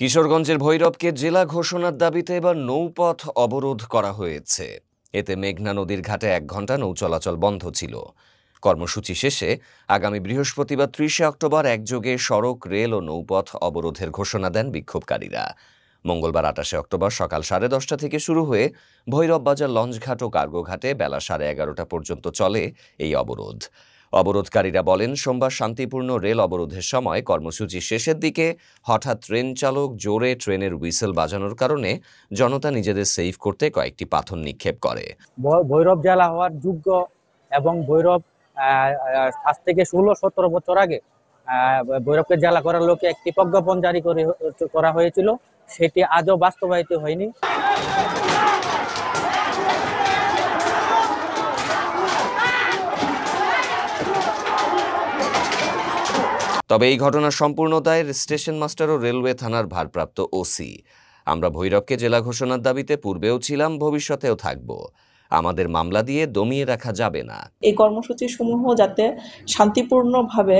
কিশোরগঞ্জের ভৈরবকে জেলা ঘোষণার দাবিতে এবার নৌপথ অবরোধ করা হয়েছে। এতে মেঘনা নদীর ঘাটে 1 ঘণ্টা নৌ চলাচল বন্ধ ছিল। কর্মসূচি শেষে আগামী বৃহস্পতিবার 30 অক্টোবর একযোগে সড়ক, রেল ও নৌপথ অবরোধের ঘোষণা দেন বিক্ষোভকারীরা। মঙ্গলবার 28 অক্টোবর সকাল 10:30 থেকে শুরু হয়ে ভৈরব বাজার লঞ্চঘাট ও কার্গো ঘাটে বেলা 11:30 পর্যন্ত চলে এই অবরোধ। অবরোধকারীরা বলেন, সোমবার শান্তিপূর্ণ রেল অবরোধের সময় কর্মসূচি শেষের দিকে হঠাৎ ট্রেন চালক জোরে ট্রেনের হুইসেল বাজানোর কারণে জনতা নিজেদের সেভ করতে কয়েকটি পাথর নিক্ষেপ করে। ভৈরব জেলা হওয়ার যোগ্য এবং ভৈরব আজ থেকে 16-17 বছর আগে ভৈরবকে জেলা করার লক্ষ্যে একটি প্রজ্ঞাপন জারি করা হয়েছিল, সেটি আজও বাস্তবায়িত হয়নি। তবে এই ঘটনার সম্পূর্ণ দায় স্টেশন মাস্টার ও রেলওয়ে থানার ভারপ্রাপ্ত ওসি। আমরা ভৈরবকে জেলা ঘোষণার দাবিতে পূর্বেও ছিলাম, ভবিষ্যতেও থাকব। আমাদের মামলা দিয়ে দমিয়ে রাখা যাবে না। এই কর্মসূচি সমূহ যাতে শান্তিপূর্ণভাবে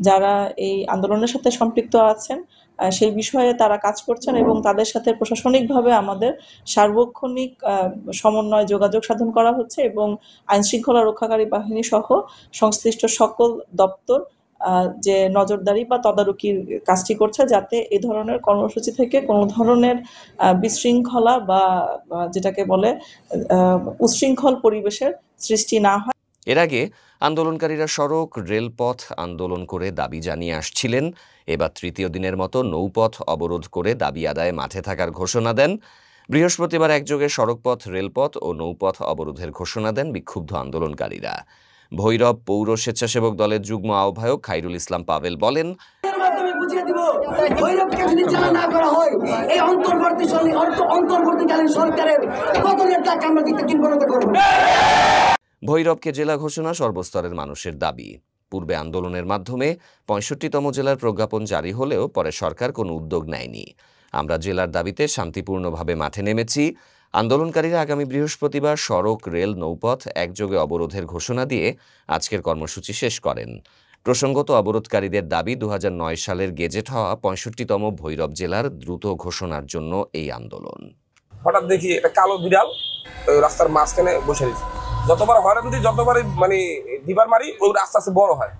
যারা এই আন্দোলনের সাথে সম্পৃক্ত আছেন সেই বিষয়ে তারা কাজ করছেন এবং তাদের সাথে প্রশাসনিকভাবে আমাদের সার্বক্ষণিক সমন্বয় যোগাযোগ সাধন করা হচ্ছে এবং আইনশৃঙ্খলা রক্ষাকারী বাহিনী সহ সংশ্লিষ্ট সকল দপ্তর যে নজরদারি বা তদারকির কাজটি করছে, যাতে এই ধরনের কর্মসূচি থেকে কোনো ধরনের বিশৃঙ্খলা বা যেটাকে বলে উচ্ছৃঙ্খল পরিবেশের সৃষ্টি না হয়। এর আগে আন্দোলনকারীরা সড়ক, রেলপথ আন্দোলন করে দাবি জানিয়ে আসছিলেন। এবার তৃতীয় দিনের মতো নৌপথ অবরোধ করে দাবি আদায়ে মাঠে থাকার ঘোষণা দেন। বৃহস্পতিবার একযোগে সড়কপথ, রেলপথ ও নৌপথ অবরোধের ঘোষণা দেন বিক্ষুব্ধ আন্দোলনকারীরা। ভৈরব পৌর স্বেচ্ছাসেবক দলের যুগ্ম আহ্বায়ক খাইরুল ইসলাম পাভেল বলেন, ভৈরবকে জেলা ঘোষণা সর্বস্তরের মানুষের দাবি। পূর্বে আন্দোলনের মাধ্যমে 65তম জেলার প্রজ্ঞাপন জারি হলেও পরে সরকার কোনো উদ্যোগ নেয়নি। আমরা জেলার দাবিতে শান্তিপূর্ণভাবে মাঠে নেমেছি। আন্দোলনকারীরা আগামী বৃহস্পতিবার সড়ক, রেল, নৌপথ একযোগে অবরোধের ঘোষণা দিয়ে আজকের কর্মসূচি শেষ করেন। প্রসঙ্গত, অবরোধকারীদের দাবি 2009 সালের গেজেট হওয়া 65তম ভৈরব জেলার দ্রুত ঘোষণার জন্য এই আন্দোলন। হঠাৎ দেখি একটা কালো বিড়াল রাস্তার মাঝখানে বসে রয়েছে। যতবার হরেন দিই, যতবারই দিবার মারি, ওই আস্তে আস্তে বড় হয়।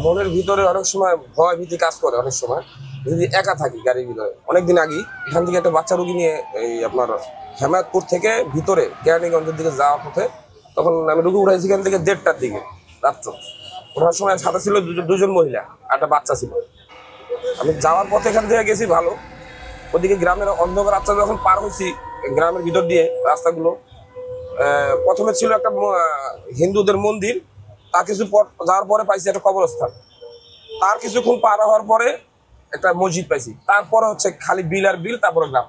মনের ভিতরে অনেক সময় ভয় ভীতি কাজ করে। অনেক সময় যদি একা থাকি গাড়ির ভিতরে, অনেকদিন আগে এখান থেকে একটা বাচ্চা রুগী নিয়ে এই আপনার হেমায়তপুর থেকে ভিতরে কেরানীগঞ্জের দিকে যাওয়ার পথে, তখন আমি রুগী উঠাইছি এখান থেকে 1:30টার দিকে রাত্র। ওঠার সময় সাথে ছিল দুজন মহিলা আর একটা বাচ্চা ছিল। আমি যাওয়ার পথে এখান থেকে গেছি ভালো, ওদিকে গ্রামের অন্ধকার রাস্তা যখন পার হয়েছি, গ্রামের ভিতর দিয়ে রাস্তাগুলো, প্রথমে ছিল একটা হিন্দুদের মন্দির, তার কিছু যাওয়ার পরে পাইছি একটা কবরস্থান, তার কিছুক্ষণ পার হওয়ার পরে একটা মসজিদ পাইছি, তারপরে হচ্ছে খালি বিল আর বিল, তারপরে গ্রাম।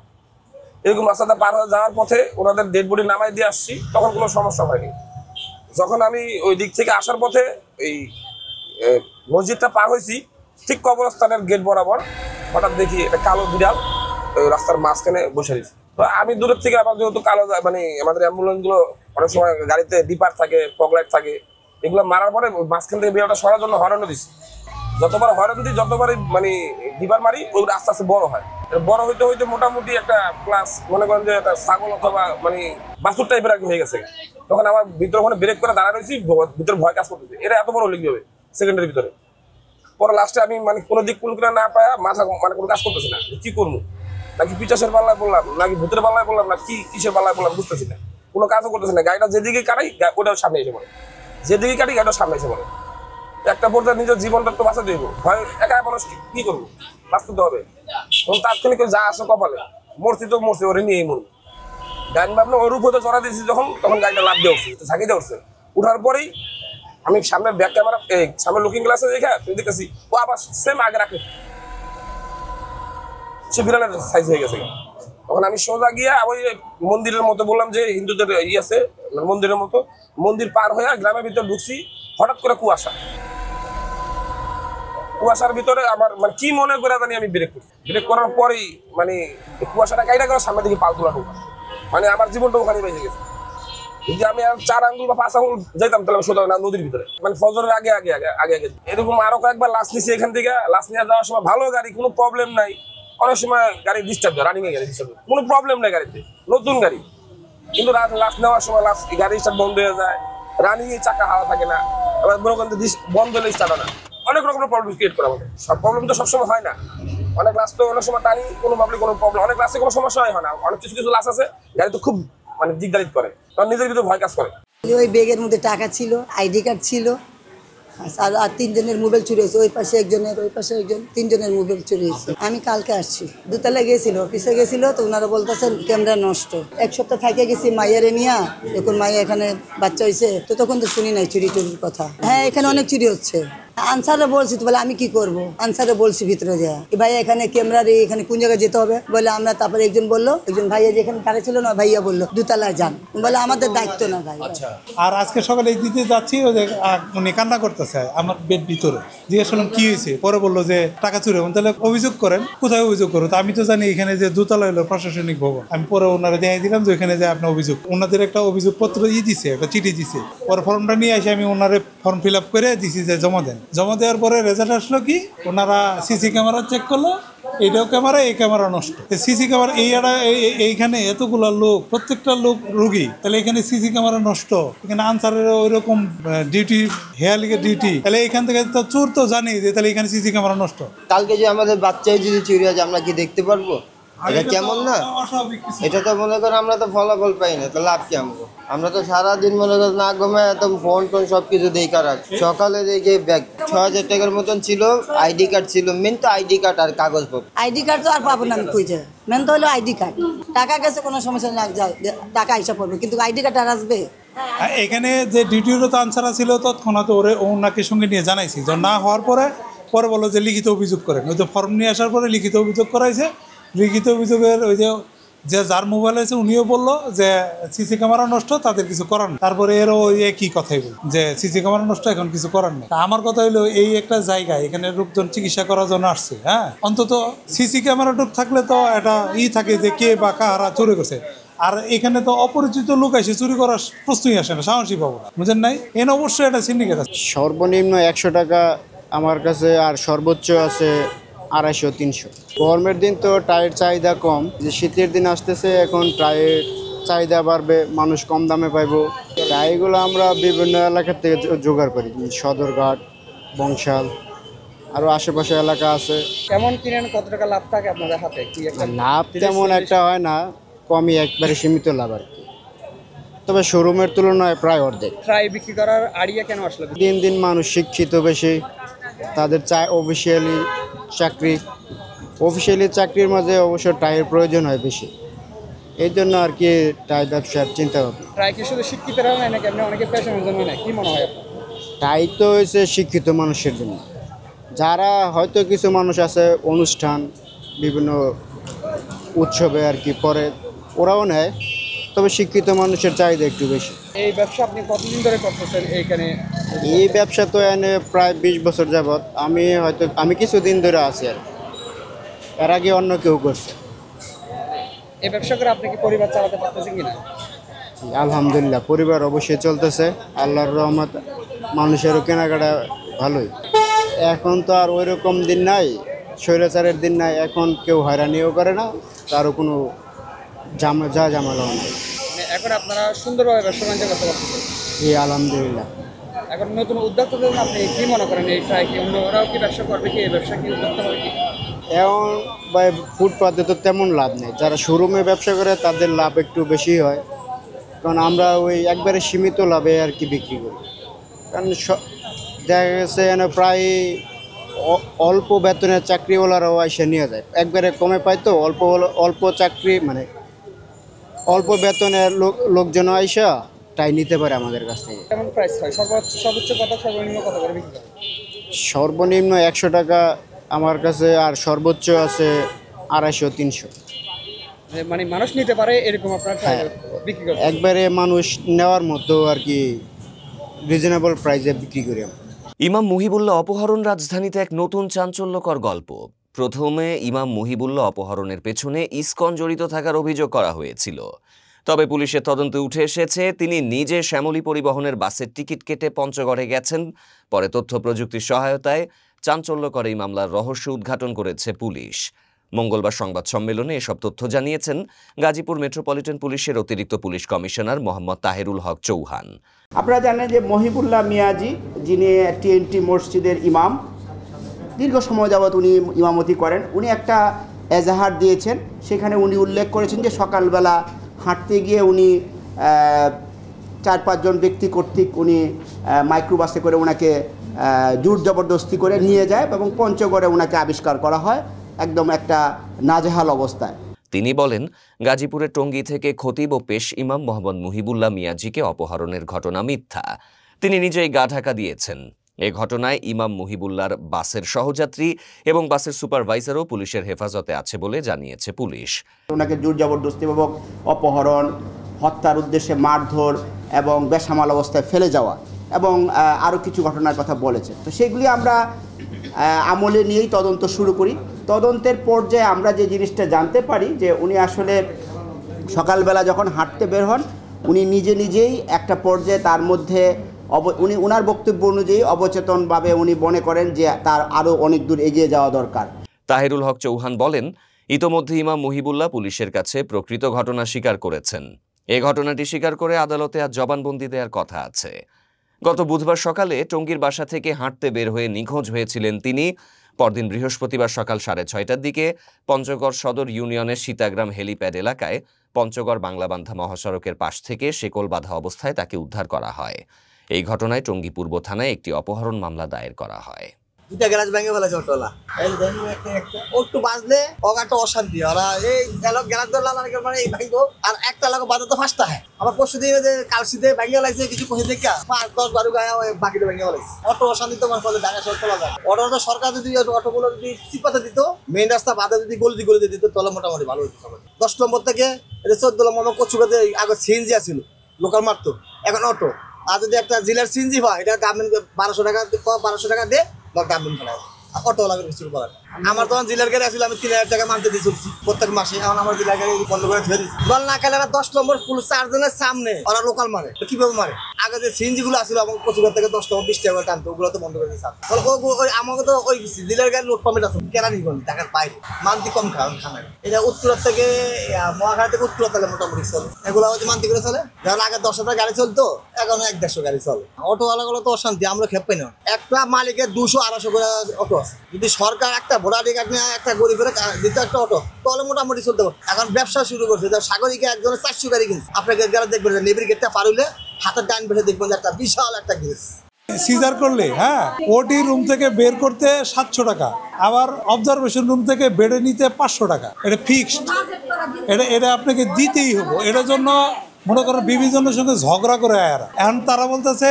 এরকম রাস্তাটা পার হয়ে যাওয়ার পথে ওনাদের ডেড বডি নামাই দিয়ে আসছি, তখন কোনো সমস্যা হয়নি। যখন আমি ওই দিক থেকে আসার পথে এই মসজিদটা পার হয়েছি, ঠিক কবরস্থানের গেট বরাবর হঠাৎ দেখি একটা কালো বিড়াল ওই রাস্তার মাঝখানে বসে রয়েছে। তো আমি দূরের থেকে, আমার যেহেতু কালো আমাদের অ্যাম্বুলেন্স গুলো অনেক সময় গাড়িতে ডিপার থাকে, ফগলাইট থাকে, এগুলো মারার পরে মাঝখান থেকে বিড়ালটা সরার জন্য হরেনও দিচ্ছি। যতবার হরেন দিই, যতবারই ডিপার মারি, ওই আস্তে আস্তে বড় হয়। বড় হইতে হইতে মোটামুটি একটা প্লাস মনে করেন যে একটা ছাগল অথবা বাছুর টাইপের হয়ে গেছে। তখন আমার ভিতরে ওখানে ব্রেক করে দাঁড়া রয়েছি, ভিতরে ভয় কাজ করতেছে, এটা এত বড় হলে কি হবে সেকেন্ডের ভিতরে। পরে লাস্টে আমি কোনো দিক কুল না পায়া মাথা কোনো কাজ করতেছি না, কি করবো, নাকি পিচাসের পাল্লায় বললাম, নাকি ভূতের পাল্লায় বললাম, না কি কিসের পাল্লায় বললাম, বুঝতেছি না। কোনো কাজও করতেছি না। গাড়িটা যেদিকে কাটাই ওটাও সামনে এসে পড়ে, যেদিকে কাটি গাড়িটাও সামনে এসে পড়ে। একটা পর্যায়ে নিজের জীবনটা তো বাঁচাতে দেবো, ভয় একা মানুষ কি করবো, বাঁচতে হবে। তাৎক্ষণিক যা আসে কপালে, মরছি তো মরছি, ওরে নিয়েই মরবো। গাড়ি ভাবনা ওর উপরে চড়া দিয়েছি যখন, তখন গাড়িটা লাভ দিয়ে উঠছে, ঝাঁকি দিয়ে উঠছে। উঠার পরেই আমি সামনের ব্যাক ক্যামেরা, সামনে লুকিং গ্লাসে দেখা দেখতেছি ও আবার সেম আগে রাখে, সে বিড়ালের সাইজ হয়ে গেছে। তখন আমি সোজা গিয়া ওই মন্দিরের মতো বললাম যে হিন্দুদের আছে মন্দিরের মতো, মন্দির পার হয়ে গ্রামের ভিতরে ঢুকছি। হঠাৎ করে কুয়াশার ভিতরে আমার কি মনে করে জানি আমি ব্রেক করছি। ব্রেক করার পরেই কুয়াশাটা কাইটা করে সামনে দিকে পাল তোলা ঢোকা, আমার জীবনটা ওখানে বেঁচে গেছে। যদি আমি আর 4 আঙ্গুল বা 5 আঙ্গুল যাইতাম তাহলে সোজা না নদীর ভিতরে, মানে ফজরের আগে আগে আগে আগে আগে। এরকম আরো কয়েকবার লাশ নিছি এখান থেকে। লাশ নিয়ে যাওয়ার সময় ভালো গাড়ি, কোনো প্রবলেম নাই। অনেক সময় গাড়ি ডিস্টার্ব হয়, রানিং এ গাড়ি ডিস্টার্ব, কোনো প্রবলেম নাই গাড়িতে, নতুন গাড়ি। কিন্তু লাশ নেওয়ার সময় গাড়ি স্টার্ট বন্ধ হয়ে যায়, রানিং এ চাকা হাওয়া থাকে না, আবার মনে করেন বন্ধ হলে স্টার্ট হয় না। অনেক রকমের প্রবলেম ক্রিয়েট করে আমাদের। সব প্রবলেম তো সবসময় হয় না। অনেক লাশ তো অনেক সময় টানি, কোনো প্রবলেম, অনেক লাশে কোনো সমস্যা হয় না। অনেক কিছু কিছু লাশ আছে গাড়ি তো খুব মানে দিকদারিত করে, তখন নিজের ভিতরে ভয় কাজ করে। ওই ব্যাগের মধ্যে টাকা ছিল, আইডি কার্ড ছিল, আর 3 জনের মোবাইল চুরি হয়েছে। ওই পাশে একজনের, ওই পাশে একজন, 3 জনের মোবাইল চুরি হয়েছে। আমি কালকে আসছি, দোতলায় গেছিল, অফিসে গেছিল, তো ওনারা বলতেছেন ক্যামেরা নষ্ট। 1 সপ্তাহ থাকে গেছি মাইয়ারে নিয়ে, যখন মাইয়া এখানে বাচ্চা হয়েছে, তো তখন তো শুনি নাই চুরি টুরির কথা। হ্যাঁ, এখানে অনেক চুরি হচ্ছে। আনসারে বলছি, তো বলে আমি কি করব। আনসারে বলছি ভিতরে যা, ভাইয়া এখানে ক্যামেরা রে, এখানে কোন জায়গায় যেতে হবে বলে আমরা। তারপরে একজন বললো, একজন ভাইয়া যেখানে দাঁড়িয়ে ছিল না, ভাইয়া বললো দোতলায় যান, বলে আমাদের দায়িত্ব না ভাই। আর আজকে সকালে এই দিতে যাচ্ছি, ওই যে উনি কান্না করতেছে আমার বেড ভিতরে। জিজ্ঞেস করলাম কি হয়েছে, পরে বললো যে টাকা চুরি হবে। তাহলে অভিযোগ করেন, কোথায় অভিযোগ করো? তো আমি তো জানি এখানে যে দোতলা হলো প্রশাসনিক ভবন। আমি পরে ওনারা দেখাই দিলাম যে ওখানে যে আপনার অভিযোগ, ওনাদের একটা অভিযোগ পত্র দিছে, একটা চিঠি দিছে। পরে ফর্মটা নিয়ে এসে আমি ওনারে ফর্ম ফিল আপ করে দিছি যে জমা দেন। জমা দেওয়ার পরে রেজাল্ট আসলো কি, ওনারা সিসি ক্যামেরা চেক করলো, এইটাও ক্যামেরা, এই ক্যামেরা নষ্ট। সিসি ক্যামেরা এইখানে এতগুলো লোক, প্রত্যেকটা লোক রুগী, তাহলে এখানে সিসি ক্যামেরা নষ্ট। এখানে আনসারের ওই রকম ডিউটি, হেয়ালিগের ডিউটি, তাহলে এখান থেকে তো চোর তো জানি যে তাহলে এখানে সিসি ক্যামেরা নষ্ট। কালকে যে আমাদের বাচ্চাই যদি চুরি হয়, আমরা কি দেখতে পারবো? এটা কেমন না? এটা তো মনে করো আমরা তো ফলাফল পাই না, তো লাভ কি আমগো? আমরা তো সারাদিন মনে করো না ঘুমায় এত ফোন টোন সবকিছু দেখা রাখি। সকালে দেখে ব্যাগ 6000 টাকার মতন ছিল, আইডি কার্ড ছিল, মেন তো আইডি কার্ড আর কাগজপত্র। আইডি কার্ড তো আর পাবো না আমি খুঁজে, মেন তো হলো আইডি কার্ড। টাকা গেছে কোনো সমস্যা না, যায় টাকা হিসাব পড়বে, কিন্তু আইডি কার্ড আর আসবে। এখানে যে ডিউটিরও আনসার ছিল, তৎক্ষণাৎ ওরে ওনাকে সঙ্গে নিয়ে জানাইছি। না হওয়ার পরে বলো যে লিখিত অভিযোগ করেন। ওই যে ফর্ম নিয়ে আসার পরে লিখিত অভিযোগ করাইছে। লিখিত অভিযোগের ওই যে যার মোবাইল আছে উনিও বললো যে সিসি ক্যামেরা নষ্ট, তাদের কিছু করার নেই। তারপরে এরও ওই একই কথাই বল যে সিসি ক্যামেরা নষ্ট, এখন কিছু করার নেই। আমার কথা হলো এই একটা জায়গায় এখানে লোকজন চিকিৎসা করার জন্য আসছে। হ্যাঁ, অন্তত সিসি ক্যামেরাটুক থাকলে তো একটা থাকে যে কে বা কারা চুরি করছে। আর এখানে তো অপরিচিত লোক আসে, চুরি করার প্রশ্নই আসে না, সাহসী পাবো না, বুঝেন নাই? এনে অবশ্যই একটা সিন্ডিকেট আছে। সর্বনিম্ন 100 টাকা আমার কাছে, আর সর্বোচ্চ আছে 250-300। গরমের দিন তো টায়ার চাহিদা কম, যে শীতের দিন আসতেছে, এখন টায়ার চাহিদা বাড়বে, মানুষ কম দামে পাইব। টায়ারগুলো আমরা বিভিন্ন এলাকা থেকে জোগাড় করি, সদরঘাট, বংশাল, আরও আশেপাশে এলাকা আছে। কেমন কিনেন, কত টাকা লাভ থাকে আপনাদের হাতে? কি একটা লাভ তেমন একটা হয় না, কমই, একবারে সীমিত লাভ আর কি। তবে শোরুমের তুলনায় প্রায় অর্ধেক। ট্রাই বিক্রি করার আইডিয়া কেন আসলো? দিন দিন মানুষ শিক্ষিত বেশি, তাদের চায় অফিসিয়ালি চাকরির মাঝে অবশ্য টাইয়ের প্রয়োজন হয় বেশি, এই জন্য আর কি টাই ব্যবসার চিন্তা ভাবনা। ট্রাই কি শুধু শিক্ষিতরা নেয় নাকি আপনি অনেকে পেশনের জন্য নেয়, কি মনে হয় আপনার? টাই তো হয়েছে শিক্ষিত মানুষের জন্য। যারা হয়তো কিছু মানুষ আছে অনুষ্ঠান, বিভিন্ন উৎসবে আর কি পরে, ওরাও নেয়, তবে শিক্ষিত মানুষের চাহিদা একটু বেশি। এই ব্যবসা আপনি কতদিন ধরে করতেছেন এইখানে? এই ব্যবসা তো এনে প্রায় 20 বছর যাবৎ। আমি কিছুদিন ধরে আছি, আর এর আগে অন্য কেউ করছে। এই ব্যবসা করে আপনি কি পরিবার চালাতে পারতেছেন কিনা? আলহামদুলিল্লাহ, পরিবার অবশ্যই চলতেছে, আল্লাহর রহমত। মানুষেরও কেনাকাটা ভালোই। এখন তো আর ওই রকম দিন নাই, স্বৈরাচারের দিন নাই। এখন কেউ হয়রানিও করে না, তারও কোনো ঝামেলাও নেই। এখন আপনারা সুন্দরভাবে ব্যবসা বাণিজ্য করতে পারতেছেন? জি আলহামদুলিল্লাহ। এখন নতুন উদ্যোক্তাদের আপনি কি মনে করেন, এই ট্রাই কি অন্যরাও কি ব্যবসা করবে, কি এই ব্যবসা কি উদ্যোক্তা হবে কি? এখন বা ফুটপাতে তো তেমন লাভ নেই, যারা শোরুমে ব্যবসা করে তাদের লাভ একটু বেশি হয়, কারণ আমরা ওই একবারে সীমিত লাভে আর কি বিক্রি করি। কারণ দেখা গেছে প্রায় অল্প বেতনের চাকরিওয়ালারাও এসে নিয়ে যায়, একবারে কমে পায় তো। অল্প চাকরি মানে অল্প বেতনের লোকজন আইসা তাই নিতে পারে আমাদের কাছ থেকে। কেমন প্রাইস হয়? সর্বোচ্চ কত, সর্বনিম্ন কত করে বিক্রি করেন? সর্বনিম্ন 100 টাকা আমার কাছে, আর সর্বোচ্চ আছে 250-300। মানে মানুষ নিতে পারে এরকম আপনার বিক্রি করেন? একবারে মানুষ নেওয়ার মতো আর কি, রিজনেবল প্রাইসে বিক্রি করি। ইমাম মুহিবুল্লাহ অপহরণ রাজধানীতে এক নতুন চাঞ্চল্যকর গল্প। প্রথমে ইমাম মুহিবুল্লাহ অপহরণের পেছনে ইসকন জড়িত থাকার অভিযোগ করা হয়েছিল। তবে পুলিশের তদন্তে উঠে এসেছে তিনি নিজে শ্যামলী পরিবহনের বাসের টিকিট কেটে পঞ্চগড়ে গেছেন। পরে তথ্য প্রযুক্তির সহায়তায় চাঞ্চল্যকর এই মামলার রহস্য উদ্ঘাটন করেছে পুলিশ। মঙ্গলবার সংবাদ সম্মেলনে এসব তথ্য জানিয়েছেন গাজীপুর মেট্রোপলিটন পুলিশের অতিরিক্ত পুলিশ কমিশনার মোহাম্মদ তাহেরুল হক চৌহান। আপনারা জানেন যে মহিবুল্লাহ মিয়াজি, যিনি TNT মসজিদের ইমাম, দীর্ঘ সময় যাবৎ উনি ইমামতি করেন, উনি একটা এজাহার দিয়েছেন। সেখানে উনি উল্লেখ করেছেন যে সকালবেলা হাঁটতে গিয়ে উনি 4-5 জন ব্যক্তি কর্তৃক উনি মাইক্রোবাসে করে ওনাকে জোর জবরদস্তি করে নিয়ে যায় এবং পঞ্চগড়ে ওনাকে আবিষ্কার করা হয় একদম একটা নাজেহাল অবস্থায়। তিনি বলেন, গাজীপুরের টঙ্গী থেকে খতিব ও পেশ ইমাম মোহাম্মদ মুহিবুল্লাহ মিয়াজিকে অপহরণের ঘটনা মিথ্যা। তিনি নিজেই গা ঢাকা দিয়েছেন। এ ঘটনায় ইমাম মুহিবুল্লাহর বাসের সহযাত্রী এবং বাসের সুপারভাইজারও পুলিশের হেফাজতে আছে বলে জানিয়েছে পুলিশ। ওনাকে জোর জবরদস্তিপূর্বক অপহরণ, হত্যার উদ্দেশ্যে মারধর এবং বেসামাল অবস্থায় ফেলে যাওয়া এবং আরও কিছু ঘটনার কথা বলেছে। তো সেগুলি আমরা আমলে নিয়েই তদন্ত শুরু করি। তদন্তের পর্যায়ে আমরা যে জিনিসটা জানতে পারি যে উনি আসলে সকালবেলা যখন হাঁটতে বের হন, উনি নিজেই একটা পর্যায়ে তার মধ্যে উনি ওনার বক্তব্য অনুযায়ী অবচেতনভাবে উনি মনে করেন যে তার আরও অনেক দূর এগিয়ে যাওয়া দরকার। তাহেরুল হক চৌহান বলেন, ইতোমধ্যে ইমাম মুহিবুল্লাহ পুলিশের কাছে প্রকৃত ঘটনা স্বীকার করেছেন। এ ঘটনাটি স্বীকার করে আদালতে আজ জবানবন্দি দেওয়ার কথা আছে। গত বুধবার সকালে টঙ্গীর বাসা থেকে হাঁটতে বের হয়ে নিখোঁজ হয়েছিলেন তিনি। পরদিন বৃহস্পতিবার সকাল 6:30টার দিকে পঞ্চগড় সদর ইউনিয়নের সীতাগ্রাম হেলিপ্যাড এলাকায় পঞ্চগড় বাংলাবান্ধা মহাসড়কের পাশ থেকে শেকল বাঁধা অবস্থায় তাকে উদ্ধার করা হয়। এই ঘটনায় টঙ্গী পূর্ব থানায় একটি অপহরণ মামলা দায়ের করা হয়। দুটা গ্লাস ভেঙে ফেলেছে অটোলা, একটু বাজলে অগাটা অশান্তি, ওরা এই গ্লাস ধরলাম মানে এই ভাঙবো আর একটা লাগো বাজে তো ফাঁসটা হয়। আবার পরশু দিনে যে কালসিতে ভেঙে ফেলাইছে কিছু পয়সা দেখে 5-10-12 গায়ে বাকিটা ভেঙে ফেলাইছে। অটো অশান্তি তো মানে ঢাকা শহর চলা যায়। অটোটা সরকার যদি অটোগুলো যদি চিপাতে দিত, মেইন রাস্তা বাধা যদি গলি দিত তাহলে মোটামুটি ভালো হতো। 10 নম্বর থেকে 14 নম্বর কচুকাতে আগে সিএনজি আছিল, লোকাল মারতো, এখন অটো। আর যদি একটা জিলার সিএনজি হয়, এটা গভর্নমেন্ট 1200 টাকা দিয়ে বা গভর্নমেন্ট ফেলায় অটো লাগে কিছু বলার। আমার তখন জিলার গাড়ি আসলে আমি 3000 টাকা মানতে দিয়ে চলছি প্রত্যেক মাসে। এখন আমার জিলার গাড়ি বন্ধ করে ধরে দিচ্ছি। বল না খেলে 10 নম্বর ফুল 4 জনের সামনে ওরা লোকাল মারে, কিভাবে মারে? আগে যে সিএনজি গুলো আসলে আমার কচুঘাট থেকে 10 টাকা 20 টাকা টানতো, ওগুলো তো বন্ধ করে দিয়েছে। আমাকে তো ওই জিলার গাড়ি লোড পারমিট আছে, কেরানীগঞ্জ ঢাকার বাইরে, মান্তি কম খানায়। এটা উত্তরার থেকে মহাখালী থেকে উত্তরা তাহলে মোটামুটি চলে, এগুলো হচ্ছে মান্তি করে চলে। যেমন আগে 10,000 গাড়ি চলতো, এখন 1-150 গাড়ি চলে। অটোওয়ালাগুলো তো অশান্তি, আমরা খেপ পাই না। একটা মালিকের 200-250 করে অটো আছে। যদি সরকার একটা ভোটার কার্ড নিয়ে একটা গরিবের দিত একটা অটো, তাহলে মোটামুটি চলতে পারে। এখন ব্যবসা শুরু করছে, সাগরিকে একজনের 400 গাড়ি কিনছে। আপনাকে গেলে দেখবেন নেভির গেটটা পার হইলে হাতের ডান পেটে দেখবেন একটা বিশাল একটা গ্যারেজ। সিজার করলে ওটি রুম থেকে বের করতে 700 টাকা, আবার অবজারভেশন রুম থেকে বেড়ে নিতে 500 টাকা। এটা ফিক্সড, এটা আপনাকে দিতেই হবে। এটার জন্য মনে করো বিভিজনের সঙ্গে ঝগড়া করে আয়ারা। এখন তারা বলতেছে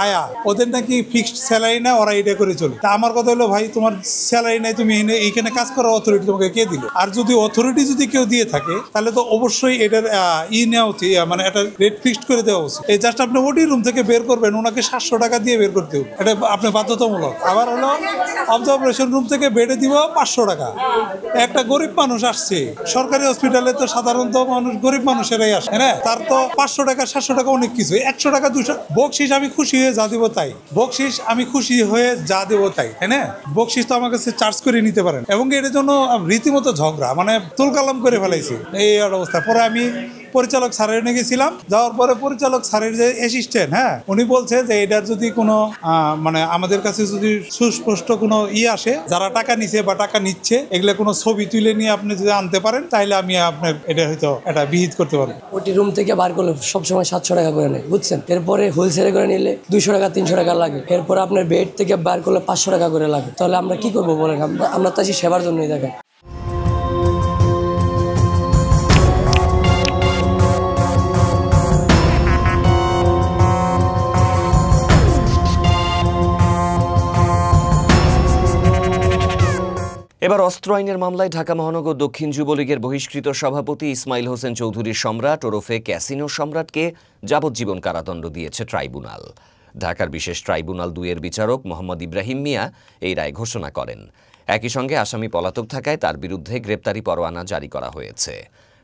আয়া ওদের নাকি ফিক্সড স্যালারি না, ওরা এটা করে চলে। তা আমার কথা হলো, ভাই তোমার স্যালারি নাই, তুমি এইখানে কাজ করার অথরিটি তোমাকে কে দিল? আর যদি অথরিটি যদি কেউ দিয়ে থাকে তাহলে তো অবশ্যই এটার নেওয়া উচিত, মানে এটা রেট ফিক্সড করে দেওয়া উচিত। এই জাস্ট আপনি ওটি রুম থেকে বের করবেন, ওনাকে 700 টাকা দিয়ে বের করতে হবে, এটা আপনি বাধ্যতামূলক। আবার হলো অবজারভেশন রুম থেকে বেড়ে দিব 500 টাকা। একটা গরিব মানুষ আসছে, সরকারি হসপিটালে তো সাধারণত গরিব মানুষেরাই আসে, হ্যাঁ, তার তো 500 টাকা 700 টাকা অনেক কিছু। 100 টাকা 200 বকশিস আমি খুশি হয়ে যা দিব তাই, বকশিস আমি খুশি হয়ে যা দেবো তাই, হ্যাঁ, বকশিস তো আমার কাছে চার্জ করে নিতে পারেন। এবং এটার জন্য রীতিমতো ঝগড়া, মানে তুলকালাম করে ফেলাইছি এই অবস্থা। পরে আমি পরিচালক স্যারের নিয়ে গেছিলাম, যাওয়ার পরে পরিচালক স্যারের যে অ্যাসিস্ট্যান্ট, এউনি বলছে যে এটার যদি কোনো মানে আমাদের কাছে যদি সুস্পষ্ট কোনো আসে, যারা টাকা নিছে বা টাকা নিচ্ছে, এগুলো কোনো ছবি তুলে নিয়ে আপনি যদি আনতে পারেন, তাইলে আমি আপনার এটা হয়তো এটা বিহিত করতে পারবো। ওটি রুম থেকে বার করলে সবসময় 700 টাকা করে নেয়, বুঝছেন। এরপরে হোলসেলে করে নিলে 200 টাকা 300 টাকা লাগে। এরপরে আপনার বেড থেকে বার করলে 500 টাকা করে লাগে। তাহলে আমরা কি করবো বলেন? আমরা তো আছি সেবার জন্যই। দেখেন, এবার অস্ত্র আইনের মামলায় ঢাকা মহানগর দক্ষিণ যুবলীগের বহিষ্কৃত সভাপতি ইসমাইল হোসেন চৌধুরী সম্রাট ওরফে ক্যাসিনো সম্রাটকে যাবজ্জীবন কারাদণ্ড দিয়েছে ট্রাইব্যুনাল। ঢাকার বিশেষ ট্রাইব্যুনাল 2-এর বিচারক মোহাম্মদ ইব্রাহিম মিয়া এই রায় ঘোষণা করেন। একই সঙ্গে আসামি পলাতক থাকায় তার বিরুদ্ধে গ্রেপ্তারি পরোয়ানা জারি করা হয়েছে।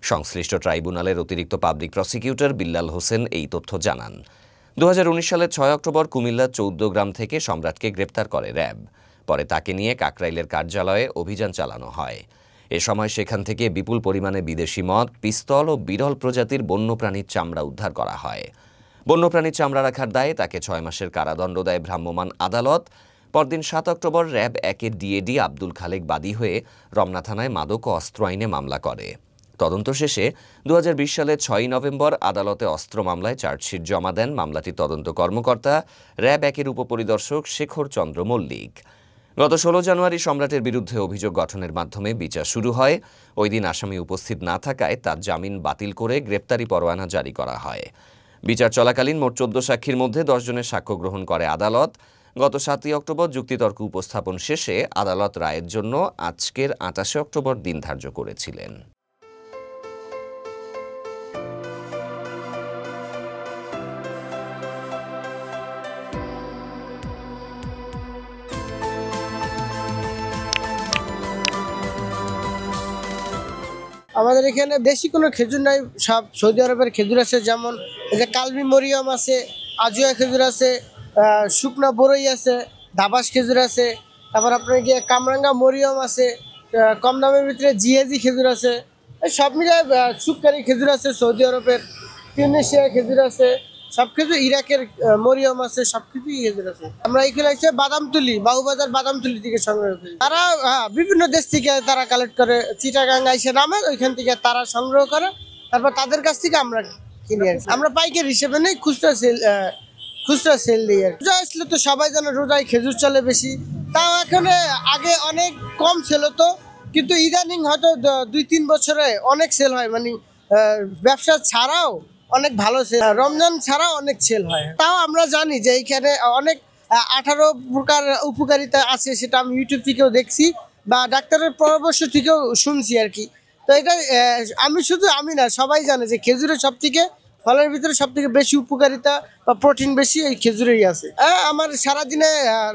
সংশ্লিষ্ট ট্রাইব্যুনালের অতিরিক্ত পাবলিক প্রসিকিউটর বিল্লাল হোসেন এই তথ্য জানান। 2019 সালের 6 অক্টোবর কুমিল্লার 14 গ্রাম থেকে সম্রাটকে গ্রেপ্তার করে র্যাব। পরে তাকে নিয়ে কাকরাইলের কার্যালয়ে অভিযান চালানো হয়। এ সময় সেখান থেকে বিপুল পরিমাণে বিদেশি মদ, পিস্তল ও বিরল প্রজাতির বন্যপ্রাণীর চামড়া উদ্ধার করা হয়। বন্যপ্রাণীর চামড়া রাখার দায়ে তাকে 6 মাসের কারাদণ্ড দেয় ভ্রাম্যমাণ আদালত। পরদিন 7 অক্টোবর র্যাব 1-এর ডিএডি আব্দুল খালেক বাদী হয়ে রমনা থানায় মাদক ও অস্ত্র আইনে মামলা করে। তদন্ত শেষে 2020 সালের 6 নভেম্বর আদালতে অস্ত্র মামলায় চার্জশিট জমা দেন মামলাটির তদন্ত কর্মকর্তা র্যাব 1-এর উপপরিদর্শক শেখর চন্দ্র মল্লিক। গত 16 জানুয়ারি সম্রাটের বিরুদ্ধে অভিযোগ গঠনের মাধ্যমে বিচার শুরু হয়। ওই দিন আসামি উপস্থিত না থাকায় তার জামিন বাতিল করে গ্রেপ্তারি পরোয়ানা জারি করা হয়। বিচার চলাকালীন মোট 14 সাক্ষীর মধ্যে 10 জনের সাক্ষ্য গ্রহণ করে আদালত। গত 7 অক্টোবর যুক্তিতর্ক উপস্থাপন শেষে আদালত রায়ের জন্য আজকের 28 অক্টোবর দিন ধার্য করেছিলেন। আমাদের এখানে বেশি কোনো খেজুর নাই, সব সৌদি আরবের খেজুর আছে, যেমন এই যে কালমি মরিয়ম আছে, আজুয়া খেজুর আছে, শুকনা বরই আছে, দাবাস খেজুর আছে, তারপর আপনার গিয়ে কামরাঙ্গা মরিয়ম আছে, কম দামের ভিতরে জিএজি খেজুর আছে, সব মিলে সুক্কারি খেজুর আছে, সৌদি আরবের তিউনিসিয়া খেজুর আছে, সব কিছু ইরাকের মরিয়ম আছে, সব কিছুই খেজুর আছে। আমরা এখানে আছে বাদামতুলি, বাহুবাজার বাদামতুলি থেকে সংগ্রহ করি। তারা বিভিন্ন দেশ থেকে তারা কালেক্ট করে, চিটাগাং আইসে নামে, ওইখান থেকে তারা সংগ্রহ করে, তারপর তাদের কাছ থেকে আমরা কিনে আনি। আমরা পাইকারি হিসেবে নেই, খুচরা সেল দিই আর রোজা আসলে তো সবাই জানে রোজায় খেজুর চলে বেশি। তাও এখানে আগে অনেক কম সেল হতো, কিন্তু ইদানিং হয়তো 2-3 বছরে অনেক সেল হয়, মানে ব্যবসা ছাড়াও অনেক ভালো সেল, রমজান ছাড়াও অনেক সেল হয়। তাও আমরা জানি যে এইখানে অনেক 18 প্রকার উপকারিতা আছে, সেটা আমি ইউটিউব থেকেও দেখছি বা ডাক্তারের পরামর্শ থেকেও শুনছি আর কি। তো এটা আমি না, সবাই জানে যে খেজুরের সব থেকে, ফলের ভিতরে সব থেকে বেশি উপকারিতা বা প্রোটিন বেশি এই খেজুরেই আছে। আমার সারাদিনে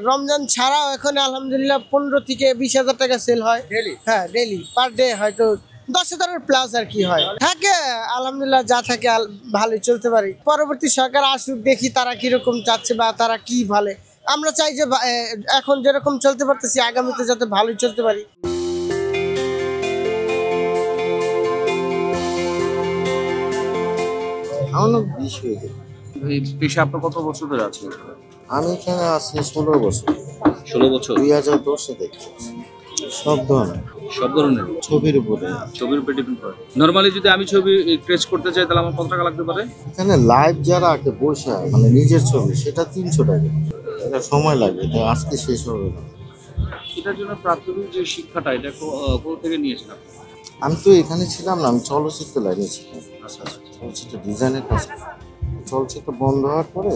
রমজান ছাড়াও এখন আলহামদুলিল্লাহ 15 থেকে 20,000 টাকা সেল হয় ডেলি। হ্যাঁ, ডেলি পার ডে হয়তো 10,000-এর প্লাস আর কি হয়, থাকে আলহামদুলিল্লাহ, যা থাকে ভালোই চলতে পারি। পরবর্তী সরকার আসুক, দেখি তারা কিরকম চাচ্ছে বা তারা কি ভালো। আমরা চাই যে এখন যেরকম চলতে পারতেছি আগামীতে যাতে ভালোই চলতে পারি। আমার 20 হয়ে যায়। এই পেশা আপনার কত বছর ধরে আছে? আমি এখানে আছি 16 বছর। 16 বছর? 2010 দেখছি। সব ধরনের ছবির উপরে ডিপেন্ড করে। নরমালি যদি আমি ছবি ট্রেস করতে চাই তাহলে আমার কত টাকা লাগতে পারে? এখানে লাইভ যারা আঁকে বসে, মানে নিজের ছবি, সেটা 300 টাকা। এটা সময় লাগে, এটা আজকে শেষ হবে না। এটার জন্য প্রাথমিক যে শিক্ষাটা, এটা কোথা থেকে নিয়েছেন আপনি? আমি তো এখানে ছিলাম না, আমি চলচ্চিত্র লাইনে ছিলাম। চলচ্চিত্র ডিজাইনের কাজ। চলচ্চিত্র বন্ধ হওয়ার পরে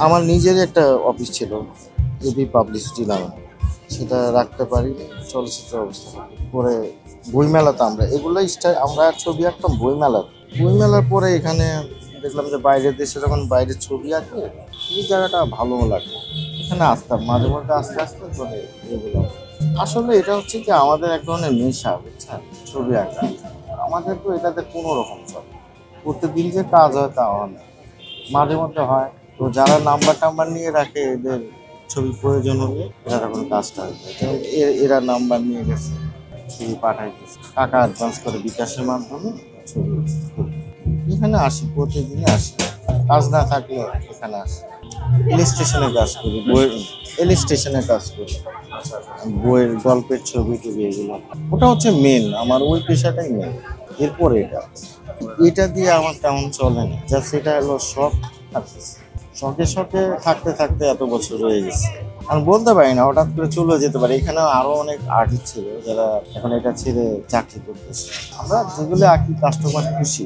আমার নিজের একটা অফিস ছিল, এবি পাবলিসিটি নামে, সেটা রাখতে পারি চলচ্চিত্র অবস্থা। পরে বইমেলাতে আমরা ছবি আঁকতাম বইমেলার পরে এখানে দেখলাম যে বাইরের দেশে যখন বাইরের ছবি আঁকে, এই জায়গাটা ভালো লাগে, এখানে আসতাম মাঝে মধ্যে আস্তে আস্তে করে এগুলো। আসলে এটা হচ্ছে কি আমাদের এক ধরনের নেশা, বুঝছেন, ছবি আঁকা। আমাদের তো এটাতে কোনো রকম চলে, প্রত্যেকদিন যে কাজ হয় তা হয়, মাঝে মধ্যে হয়। তো যারা নাম্বার নিয়ে রাখে, এদের ছবি প্রয়োজন হলে এরা তখন কাজটা হয়। এরা নাম্বার নিয়ে গেছে, ছবি পাঠাই দিচ্ছে, টাকা অ্যাডভান্স করে বিকাশের মাধ্যমে ছবি এখানে আসি, প্রতিদিনই আসি, কাজ না থাকলে এখানে আসি। ইলাস্ট্রেশনে কাজ করি, বইয়ের গল্পের ছবি টবি এগুলো, ওটা হচ্ছে মেন, আমার ওই পেশাটাই মেন। এরপর এটা দিয়ে আমার তেমন চলে না, যা সেটা হলো শখ। শখে থাকতে থাকতে এত বছর হয়ে গেছে, আমি বলতে পারি না, হঠাৎ করে চলে যেতে পারে। এখানে আরো অনেক আর্টিস্ট ছিল যারা এখন এটা ছেড়ে চাকরি করতেছে। আমরা যেগুলো আঁকি কাস্টমার খুশি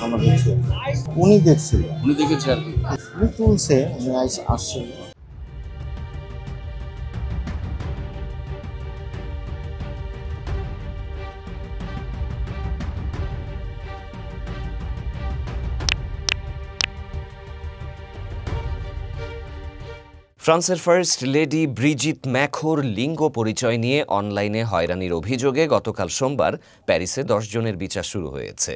আমাদের ছেলে, উনি দেখছিল, উনি দেখেছে আর কি, উনি তুলছে, উনি আসছে। ফ্রান্সের ফার্স্ট লেডি ব্রিজিত ম্যাখোর লিঙ্গ পরিচয় নিয়ে অনলাইনে হয়রানির অভিযোগে গতকাল সোমবার প্যারিসে 10 জনের বিচার শুরু হয়েছে।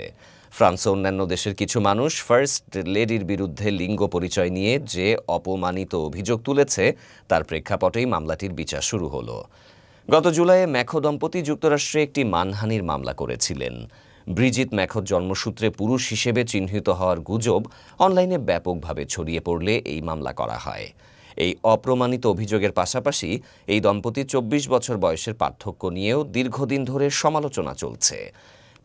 ফ্রান্স ও অন্যান্য দেশের কিছু মানুষ ফার্স্ট লেডির বিরুদ্ধে লিঙ্গ পরিচয় নিয়ে যে অপমানিত অভিযোগ তুলেছে তার প্রেক্ষাপটেই মামলাটির বিচার শুরু হলো। গত জুলাইয়ে ম্যাখো দম্পতি যুক্তরাষ্ট্রে একটি মানহানির মামলা করেছিলেন। ব্রিজিত ম্যাখোর জন্মসূত্রে পুরুষ হিসেবে চিহ্নিত হওয়ার গুজব অনলাইনে ব্যাপকভাবে ছড়িয়ে পড়লে এই মামলা করা হয়। এই অপ্রমাণিত অভিযোগের পাশাপাশি এই দম্পতি 24 বছর বয়সের পার্থক্য নিয়েও দীর্ঘদিন ধরে সমালোচনা চলছে।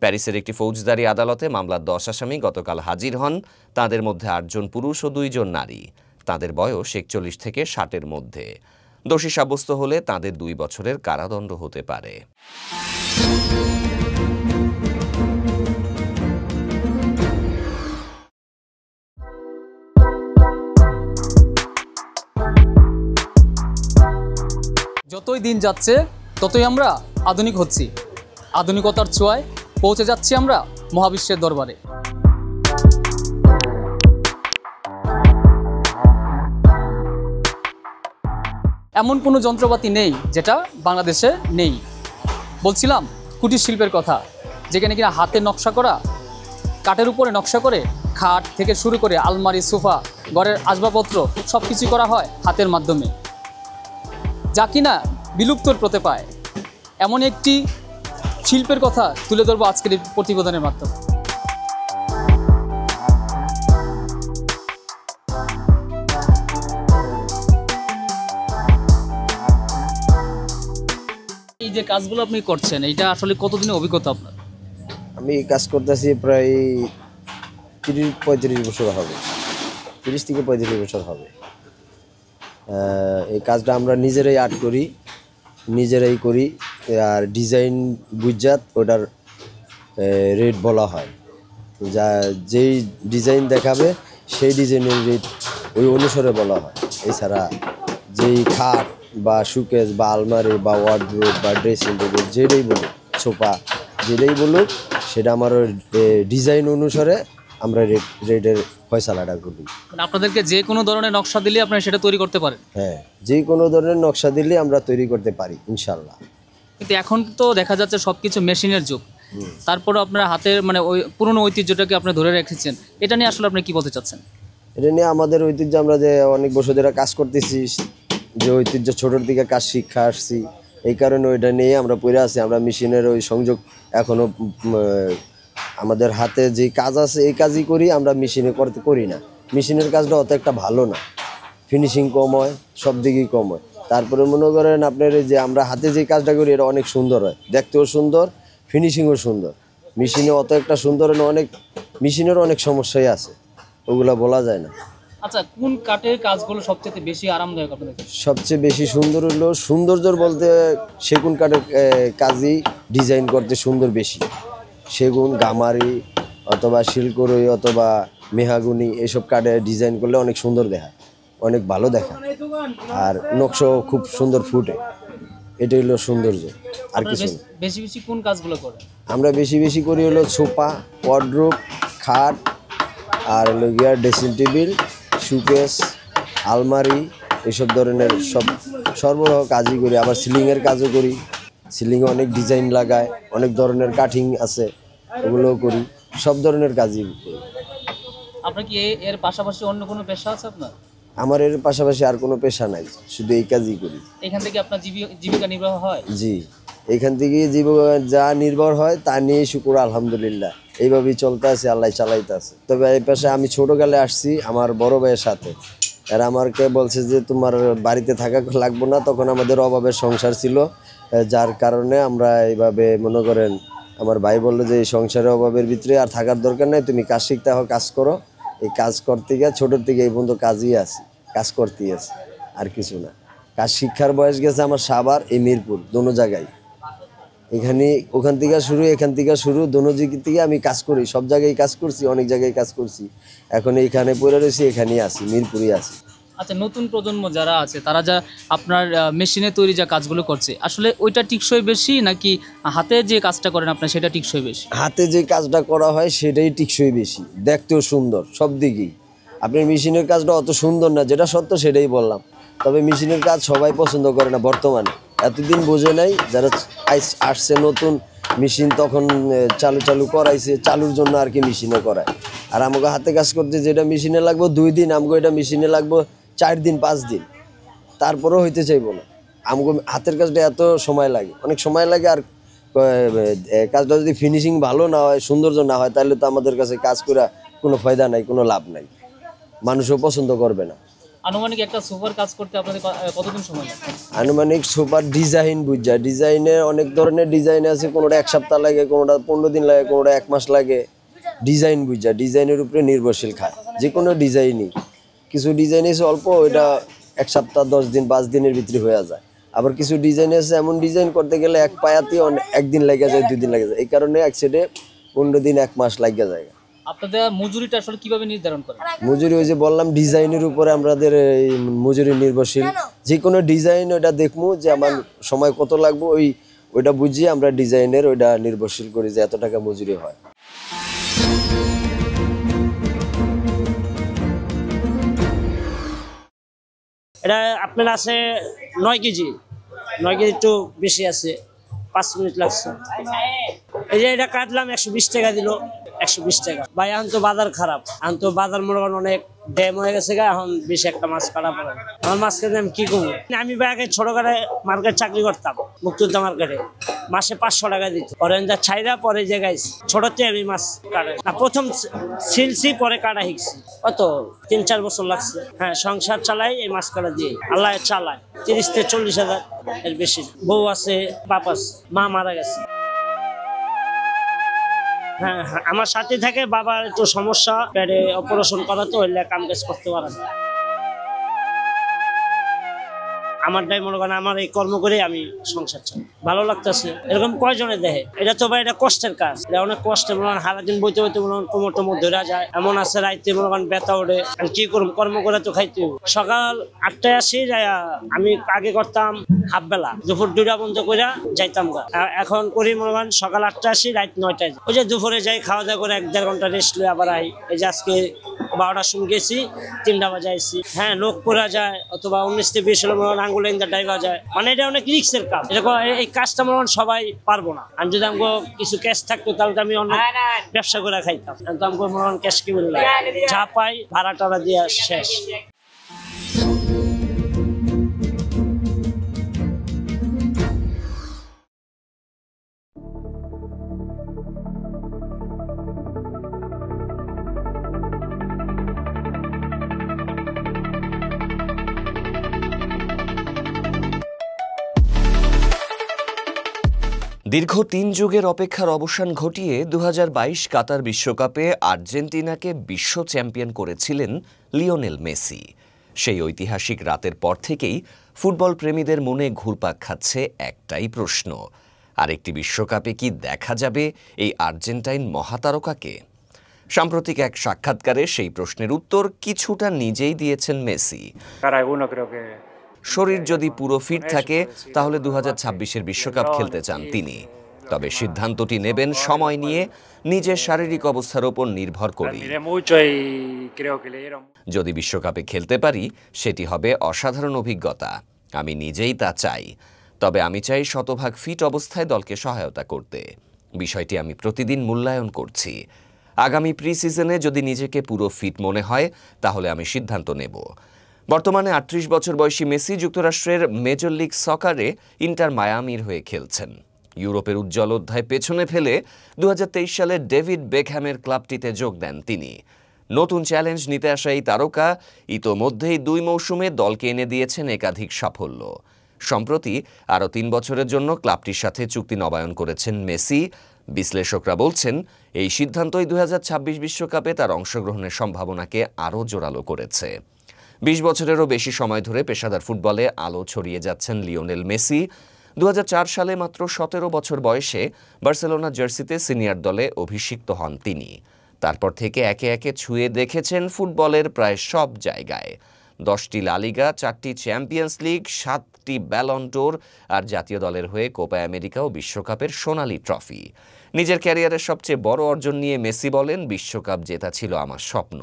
প্যারিসের একটি ফৌজদারি আদালতে মামলার 10 আসামি গতকাল হাজির হন। তাদের মধ্যে 8 জন পুরুষ ও 2 জন নারী। তাদের বয়স 41 থেকে 60-এর মধ্যে। দোষী সাব্যস্ত হলে তাদের 2 বছরের কারাদণ্ড হতে পারে। যতই দিন যাচ্ছে ততই আমরা আধুনিক হচ্ছি। আধুনিকতার ছোঁয়ায় পৌঁছে যাচ্ছি আমরা মহাবিশ্বের দরবারে। এমন কোনো যন্ত্রপাতি নেই যেটা বাংলাদেশে নেই। বলছিলাম কুটির শিল্পের কথা, যেখানে কিনা হাতে নকশা করা, কাঠের উপরে নকশা করে খাট থেকে শুরু করে আলমারি, সোফা, ঘরের আসবাবপত্র সব কিছু করা হয় হাতের মাধ্যমে, যা কিনা বিলুপ্তর পথে পায়। এমন একটি শিল্পের কথা তুলে ধরবো আজকের এই প্রতিবেদনের মাধ্যমে। এই যে কাজগুলো আপনি করছেন, এটা আসলে কতদিনের অভিজ্ঞতা আপনার? আমি কাজ করতেছি প্রায় 30-35 বছর হবে, 30 থেকে 35 বছর হবে। এই কাজটা আমরা নিজেরাই আর্ট করি, নিজেরাই করি। আর ডিজাইন বুঝাত ওটার রেট বলা হয়, যা যেই ডিজাইন দেখাবে সেই ডিজাইনের রেট ওই অনুসারে বলা হয়। এছাড়া যেই খাট বা শোকেস বা আলমারি বা ওয়ার্ডরোব বা ড্রেসিং টেবিল যেটাই বলুক, সোফা যেটাই বলুক, সেটা আমার ডিজাইন অনুসারে আমরা রেটের ফয়সালাটা করি। মানে আপনাদেরকে যে কোনো ধরনের নকশা দিলে আপনারা সেটা তৈরি করতে পারেন? হ্যাঁ, যে কোনো ধরনের নকশা দিলে আমরা তৈরি করতে পারি ইনশাল্লাহ। কিন্তু এখন তো দেখা যাচ্ছে সব কিছু মেশিনের যুগ, তারপরে আপনারা হাতের মানে ওই পুরনো ঐতিহ্যটাকে আপনি ধরে রেখেছেন, এটা নিয়ে আসলে আপনি কি বলতে চাচ্ছেন? এটা নিয়ে আমাদের ঐতিহ্য, আমরা যে অনেক বছর ধরে কাজ করতেছি, যে ঐতিহ্য ছোটোর দিকে কাজ শিক্ষা আসছি, এই কারণে ওইটা নিয়ে আমরা পড়ে আছি। আমরা মেশিনের ওই সংযোগ এখনও আমাদের হাতে যে কাজ আছে এই কাজই করি, আমরা মেশিনে করতে করি না। মেশিনের কাজটা অত একটা ভালো না, ফিনিশিং কম হয়, সব দিকেই কম হয়। তারপরে মনে করেন আপনার যে আমরা হাতে যে কাজটা করি এটা অনেক সুন্দর হয়, দেখতেও সুন্দর, ফিনিশিংও সুন্দর। মেশিনে অত একটা সুন্দর না, অনেক মেশিনেরও অনেক সমস্যাই আছে, ওগুলা বলা যায় না। আচ্ছা, কোন কাঠের কাজগুলো সবচেয়ে বেশি আরামদায়ক আপনাদের? সবচেয়ে বেশি সুন্দর হলো, সৌন্দর্যর বলতে সেগুন কাঠের কাজই ডিজাইন করতে সুন্দর বেশি। সেগুন, গামারি অথবা শিলকরই অথবা মেহাগুনি এইসব কাঠে ডিজাইন করলে অনেক সুন্দর দেখায়, অনেক ভালো দেখায়, আর নকশাও খুব সুন্দর ফুটে। এটাই হলো সৌন্দর্য, আর কিছু না। বেশি বেশি কোন কাজগুলো করেন? আমরা বেশি বেশি করি হলো সোফা, ওয়ার্ডরোব, খাট, আর হলো গিয়ার ড্রেসিং টেবিল, শোকেস, আলমারি, এইসব ধরনের সর্বরকম কাজই করি। আবার সিলিংয়ের কাজও করি, সিলিংয়ে অনেক ডিজাইন লাগায়, অনেক ধরনের কাটিং আছে, ওগুলোও করি, সব ধরনের কাজই করি। আপনার কি এর পাশাপাশি অন্য কোনো পেশা আছে আপনার? আমার এর পাশাপাশি আর কোনো পেশা নাই, শুধু এই কাজই করি। এখান থেকে আপনার জীবিকা নির্বাহ হয়? জি, এখান থেকে জীবিকা যা নির্ভর হয় তা নিয়ে শুকুর আলহামদুলিল্লাহ, এইভাবেই চলতে আছে, আল্লাহ চালাইতে আছে। তবে এই পাশে আমি ছোটোকালে আসছি আমার বড় ভাইয়ের সাথে, এরা আমাকে বলছে যে তোমার বাড়িতে থাকা লাগবো না, তখন আমাদের অভাবের সংসার ছিল, যার কারণে আমরা এইভাবে মনে করেন, আমার ভাই বললো যে এই সংসারের অভাবের ভিতরে আর থাকার দরকার নেই, তুমি কাজ শিখতে হও, কাজ করো। এই কাজ করতে গিয়ে ছোটোর থেকে এই পর্যন্ত কাজই আছি, কাজ করতেই আছি, আর কিছু না। কাজ শিক্ষার বয়স গেছে আমার সাভার, এই মিরপুর, দোনো জায়গায়। এখানে ওখান থেকে শুরু, এখান থেকে শুরু, দোনো দিক থেকে আমি কাজ করি, সব জায়গায় কাজ করছি, অনেক জায়গায় কাজ করছি। এখন এইখানে পড়ে রয়েছি, এখানেই আছি, মিরপুরই আছি। আচ্ছা, নতুন প্রজন্ম যারা আছে তারা যা আপনার মেশিনে তৈরি যা কাজগুলো করছে, আসলে ওইটা টিকসই বেশি নাকি হাতে যে কাজটা করেন আপনার সেটা টিকসই বেশি? হাতে যে কাজটা করা হয় সেটাই টিকসই বেশি, দেখতেও সুন্দর, সব দিকেই। আপনার মেশিনের কাজটা অত সুন্দর না, যেটা সত্য সেটাই বললাম। তবে মেশিনের কাজ সবাই পছন্দ করে না বর্তমানে, এতদিন বোঝে নাই যারা আসছে নতুন মেশিন তখন চালু করাইছে, চালুর জন্য আর কি মেশিনে করায়। আর আমাকে হাতে কাজ করতে যেটা মেশিনে লাগবো 2 দিন, আমাকে এটা মেশিনে লাগবো 4 দিন 5 দিন, তারপরেও হইতে চাইবো না। আমাকে হাতের কাজটা এত সময় লাগে, অনেক সময় লাগে। আর কাজটা যদি ফিনিশিং ভালো না হয়, সৌন্দর্য না হয়, তাহলে তো আমাদের কাছে কাজ করে কোনো ফায়দা নাই, কোনো লাভ নাই, মানুষও পছন্দ করবে না। আনুমানিক একটা সুপার কাজ করতে আপনাদের কতদিন সময় লাগে? আনুমানিক সুপার ডিজাইন বুঝা, ডিজাইনে অনেক ধরনের ডিজাইন আছে, কোনোটা 1 সপ্তাহ লাগে, কোনোটা 15 দিন লাগে, কোনোটা 1 মাস লাগে। ডিজাইন বুঝা, ডিজাইনের উপরে নির্ভরশীল খায় যে কোনো ডিজাইনই। কিছু ডিজাইন আছে অল্প, ওইটা 1 সপ্তাহ 10 দিন 5 দিনের ভিতরে হয়ে যায়। আবার কিছু ডিজাইন আছে এমন ডিজাইন করতে গেলে এক পায়াতে 1 দিন লেগে যায়, 2 দিন লেগে যায়। এই কারণে এক সেটে 15 দিন 1 মাস লাগে যায়। আপনাদের মজুরিটা আসলে কিভাবে নির্ধারণ করেন? মজুরি ওই যে বললাম ডিজাইনের উপরে আমাদের মজুরি নির্ভরশীল। যে কোনো ডিজাইন ওইটা দেখবো যে আমার সময় কত লাগবে, ওইটা বুঝিয়ে আমরা ডিজাইনের ওইটা নির্ভরশীল করি যে এত টাকা মজুরি হয়। এটা আপনার আছে 9 কেজি, 9 কেজি একটু বেশি আছে, 5 মিনিট লাগছে। এই যে এটা কাটলাম 120 টাকা দিল, 120 টাকা। ভাই এখন তো বাজার খারাপ, এখন তো বাজার মনে করেন অনেক ড্যাম হয়ে গেছে গা, এখন বেশি একটা মাছ কাটা পড়ে। আমার মাছ খেতে আমি কি করবো? আমি আগে ছোটখাটো মার্কেট চাকরি করতাম, মুক্তিযোদ্ধা মার্কেটে, মাসে 500 টাকা দিত। পরে ছাইরা পরে জায়গায় ছোটতে আমি মাছ কাটাই না, প্রথম ছিলছি পরে কাটা শিখছি। কত 3-4 বছর লাগছে। হ্যাঁ, সংসার চালাই এই মাছ কাটা দিয়ে, আল্লাহ চালায়। 30 থেকে 40 হাজার এর বেশি। বউ আছে, বাপ আছে, মা মারা গেছে। হ্যাঁ, আমার সাথে থাকে, বাবার একটু সমস্যা, পেটে অপারেশন করা, তো হইলে কাম কাজ করতে পারে না। আমারটাই মনে করেন আমার এই কর্ম করে আমি সংসার চালাই, ভালো লাগতেছে। এরকম কয়জনে দেখে? এটা তো ভাই এটা কষ্টের কাজ, এটা অনেক কষ্টের। মনে হয় সারাদিন বইতে বইতে মনে হয় কোমর টোমর ধরা যায়, এমন আছে রাইতে মনে করেন ব্যথা ওঠে। কি করবো, কর্ম করে তো খাইতে। সকাল 8টায় আসি, আমি আগে করতাম হাফ বেলা, দুপুর 2টা বন্ধ করে যাইতাম গা। এখন করি মনে করেন সকাল 8টায় আসি, রাত 9টায়। ওই যে দুপুরে যাই, খাওয়া দাওয়া করে 1-1.5 ঘন্টা রেস্ট লই আবার আই। এই যে আজকে 12টার সময় গেছি, 3টা বাজে আইছি। হ্যাঁ, লোক পড়া যায়, অথবা 19 থেকে 20 হলে মনে হয় আঙ্গুল ডাইভা যায়। মানে এটা অনেক রিস্কের কাজ। এই কাজটা মনে হয় সবাই পারবো না। আর যদি আমাকে কিছু ক্যাশ থাকতো তাহলে তো আমি অন্য ব্যবসা করে খাইতাম। তো আমাকে মনে হয় ক্যাশ কি বললাম, যা পাই ভাড়া টাড়া দিয়ে শেষ। দীর্ঘ 3 যুগের অপেক্ষার অবসান ঘটিয়ে 2022 কাতার বিশ্বকাপে আর্জেন্টিনাকে বিশ্ব চ্যাম্পিয়ন করেছিলেন লিওনেল মেসি। সেই ঐতিহাসিক রাতের পর থেকেই ফুটবল প্রেমীদের মনে ঘুরপাক খাচ্ছে একটাই প্রশ্ন, আরেকটি বিশ্বকাপে কি দেখা যাবে এই আর্জেন্টাইন মহাতারকাকে? সাম্প্রতিক এক সাক্ষাৎকারে সেই প্রশ্নের উত্তর কিছুটা নিজেই দিয়েছেন মেসি। শরীর যদি পুরো ফিট থাকে তাহলে 2026-এর বিশ্বকাপ খেলতে চান তিনি, তবে সিদ্ধান্তটি নেবেন সময় নিয়ে, নিজের শারীরিক অবস্থার উপর নির্ভর করে। যদি বিশ্বকাপে খেলতে পারি সেটি হবে অসাধারণ অভিজ্ঞতা, আমি নিজেই তা চাই। তবে আমি চাই শতভাগ ফিট অবস্থায় দলকে সহায়তা করতে। বিষয়টি আমি প্রতিদিন মূল্যায়ন করছি। আগামী প্রি সিজনে যদি নিজেকে পুরো ফিট মনে হয় তাহলে আমি সিদ্ধান্ত নেব। বর্তমানে 38 বছর বয়সী মেসি যুক্তরাষ্ট্রের মেজর লিগ সকারে ইন্টার মায়ামির হয়ে খেলছেন। ইউরোপের উজ্জ্বল অধ্যায় পেছনে ফেলে 2023 সালে ডেভিড বেকহ্যামের ক্লাবটিতে যোগ দেন তিনি। নতুন চ্যালেঞ্জ নিতে আসা এই তারকা ইতোমধ্যেই 2 মৌসুমে দলকে এনে দিয়েছেন একাধিক সাফল্য। সম্প্রতি আরও 3 বছরের জন্য ক্লাবটির সাথে চুক্তি নবায়ন করেছেন মেসি। বিশ্লেষকরা বলছেন এই সিদ্ধান্তই 2026 বিশ্বকাপে তার অংশগ্রহণের সম্ভাবনাকে আরও জোরালো করেছে। 20 বছরেরও বেশি সময় ধরে পেশাদার ফুটবলে আলো ছড়িয়ে যাচ্ছেন লিওনেল মেসি। 2004 সালে মাত্র 17 বছর বয়সে বার্সেলোনা জার্সিতে সিনিয়র দলে অভিষিক্ত হন তিনি। তারপর থেকে একে একে ছুঁয়ে দেখেছেন ফুটবলের প্রায় সব জায়গায়। 10টি লা লিগা, 4টি চ্যাম্পিয়ন্স লিগ, 7টি ব্যালন ডোর আর জাতীয় দলের হয়ে কোপা আমেরিকা ও বিশ্বকাপের সোনালী ট্রফি। নিজের ক্যারিয়ারের সবচেয়ে বড় অর্জন নিয়ে মেসি বলেন, বিশ্বকাপ জেতা ছিল আমার স্বপ্ন,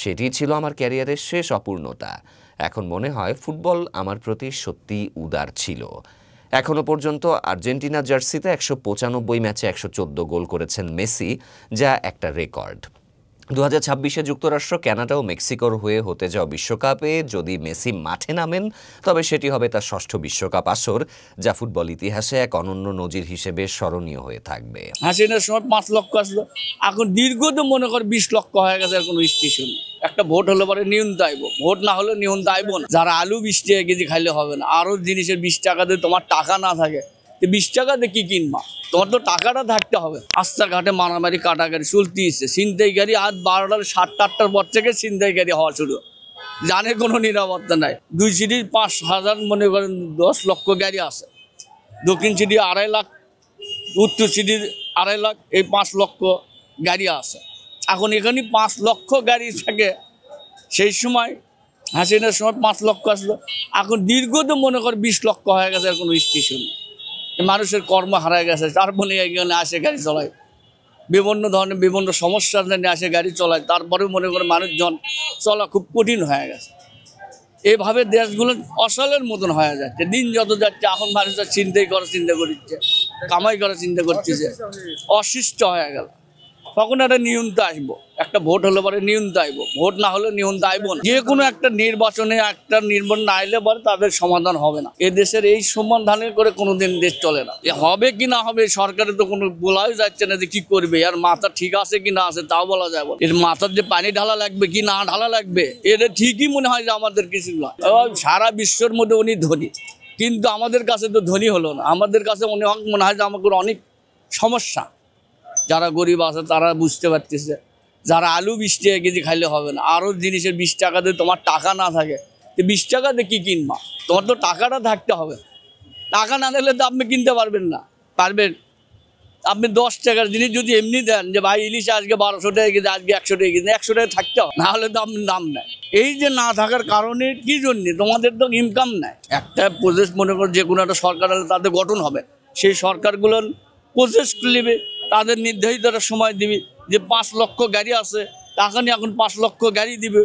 সেটি ছিল আমার ক্যারিয়ারের শেষ অপূর্ণতা। এখন মনে হয় ফুটবল আমার প্রতি সত্যি উদার ছিল। এখনো পর্যন্ত আর্জেন্টিনা জার্সিতে 195 ম্যাচে 114 গোল করেছেন মেসি, যা একটা রেকর্ড। 2026-এ যুক্তরাষ্ট্র, কানাডা ও মেক্সিকোর হয়ে হতে যাওয়া বিশ্বকাপে যদি মেসি মাঠে নামেন তবে সেটি হবে তার 6ষ্ঠ বিশ্বকাপ আসর, যা ফুটবল ইতিহাসে এক অনন্য নজির হিসেবে স্মরণীয় হয়ে থাকবে। হাসিনার সময় 5 লক্ষ আসলো, এখন দীর্ঘ তো মনে কর 20 লক্ষ হয়ে গেছে, আর কোনো স্টেশন। একটা ভোট হলে পরে নিয়ন্ত্রণ আইব, ভোট না হলে নিয়ন্ত্রণ আইব না। যারা আলু 20 টাকা কেজি খাইলে হবে না, আরও জিনিসের 20 টাকা দিয়ে তোমার টাকা না থাকে, 20 টাকা দিয়ে কি কিনবা? তোমার তো টাকাটা থাকতে হবে। রাস্তাঘাটে মারামারি কাটাকাটি চলতেছে, ছিনতাইকারী আজ 12টার 7-8টার পর থেকে ছিনতাইকারী হওয়া শুরু, জানে কোনো নিরাপত্তা নাই। 2 সিটি 5,000 মনে করেন 10 লক্ষ গাড়ি আছে, দক্ষিণ সিটি 2.5 লাখ, উত্তর সিটির 2.5 লাখ, এই 5 লক্ষ গাড়ি আছে। এখন এখানে 5 লক্ষ গাড়ি থাকে, সেই সময় হাসিনার সময় 5 লক্ষ আসলো, এখন দীর্ঘ তো মনে কর 20 লক্ষ হয়ে গেছে, আর কোনো স্টেশন। মানুষের কর্ম হারায় গেছে, তারপরে এখানে আসে গাড়ি চলায়, বিভিন্ন ধরনের বিভিন্ন সমস্যার জন্য আসে গাড়ি চলায়, তারপরেও মনে করে মানুষজন চলা খুব কঠিন হয়ে গেছে। এইভাবে দেশগুলো অসলের মতন হয়ে যাচ্ছে, দিন যত যাচ্ছে এখন মানুষরা চিন্তা করছে, কামাই করার চিন্তা করতেছে, অসুস্থ হয়ে গেল। তখন একটা নিয়ন্ত্রণ আসবো, একটা ভোট হলে পরে নিয়ন্ত্রণ আইব, ভোট না হলে নিয়ন্ত্রণ আইব না। যে কোনো একটা নির্বাচনে একটা নির্বাচন না আইলে পরে তাদের সমাধান হবে না। এ দেশের এই সমাধানের করে কোনোদিন দেশ চলে না। এ হবে কি না হবে সরকারের তো কোনো বলাই যাচ্ছে না যে কি করবে, আর মাথা ঠিক আছে কি না আছে তাও বলা যায় না। এর মাথার যে পানি ঢালা লাগবে কি না ঢালা লাগবে, এটা ঠিকই মনে হয় যে আমাদের কিছু নয়। সারা বিশ্বের মধ্যে উনি ধনী, কিন্তু আমাদের কাছে তো ধনী হলো না। আমাদের কাছে মনে হয় যে আমাদের অনেক সমস্যা। যারা গরিব আছে তারা বুঝতে পারতেছে, যারা আলু 20 টাকা কেজি খাইলে হবে না, আরও জিনিসের 20 টাকা দিয়ে তোমার টাকা না থাকে, তো 20 টাকা দিয়ে কী কিনবা? তোমার তো টাকাটা থাকতে হবে, টাকা না দিলে তো আপনি কিনতে পারবেন না। পারবেন আপনি 10 টাকার জিনিস যদি এমনি দেন যে ভাই ইলিশ আজকে 1200 টাকা কেজি, আজকে 100 টাকা কেজি, 100 টাকা থাকতে হবে, না হলে তো আপনি দাম নেয়। এই যে না থাকার কারণে কি জন্যে? তোমাদের তো ইনকাম নাই। একটা প্রজেক্ট মনে করো যে কোনো একটা সরকার হলে তাদের গঠন হবে, সেই সরকারগুলো প্রজেক্ট নেবে, তাদের নির্ধারিত সময় দিবে যে 5 লক্ষ গাড়ি আছে, টাকা নিয়ে এখন 5 লক্ষ গাড়ি দিবে,